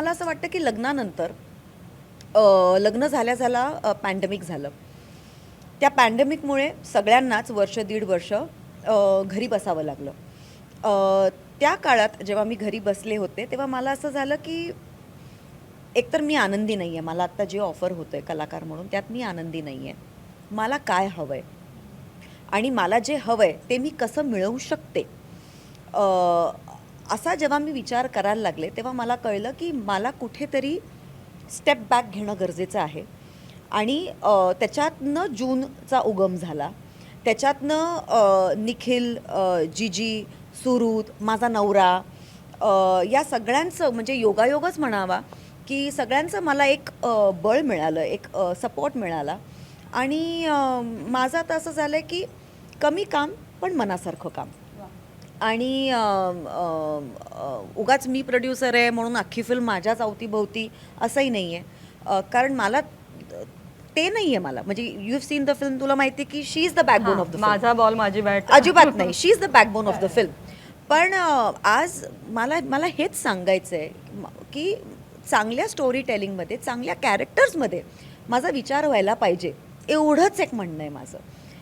मला असं वाटतं की लग्नानंतर लग्न झाल्या पॅन्डेमिक झालं. त्या पॅन्डेमिकमुळे सगळ्यांनाच वर्ष दीड वर्ष घरी बसावं लागलं. त्या काळात जेव्हा मी घरी बसले होते तेव्हा मला असं झालं की एकतर मी आनंदी नाही आहे. मला आत्ता जे ऑफर होतं आहे कलाकार म्हणून त्यात मी आनंदी नाही आहे. मला काय हवं आहे आणि मला जे हवं आहे ते मी कसं मिळवू शकते, अ, असा जेव्हा मी विचार करायला लागले तेव्हा मला कळलं की मला कुठेतरी स्टेप बॅक घेणं गरजेचं आहे. आणि त्याच्यातनं जूनचा उगम झाला. त्याच्यातनं निखिल, जिजी, सुहृद, माझा नवरा, या सगळ्यांचं म्हणजे योगायोगच म्हणावा की सगळ्यांचं मला एक बळ मिळालं, एक सपोर्ट मिळाला. आणि माझं आता असं झालं आहे की कमी काम पण मनासारखं काम. आणि उगाच मी प्रोड्युसर आहे म्हणून अख्खी फिल्म माझ्याच अवतीभोवती असंही नाही आहे. कारण मला ते नाही आहे. मला म्हणजे you have seen the film, तुला माहिती आहे की she is the backbone of the film. माझा बॉल माझी बॅट. अजिबात नाही, she is the backbone of the film. पण आज मला मला हेच सांगायचं आहे की चांगल्या स्टोरी टेलिंगमध्ये, चांगल्या कॅरेक्टर्समध्ये माझा विचार व्हायला पाहिजे, एवढंच एक म्हणणं आहे माझं.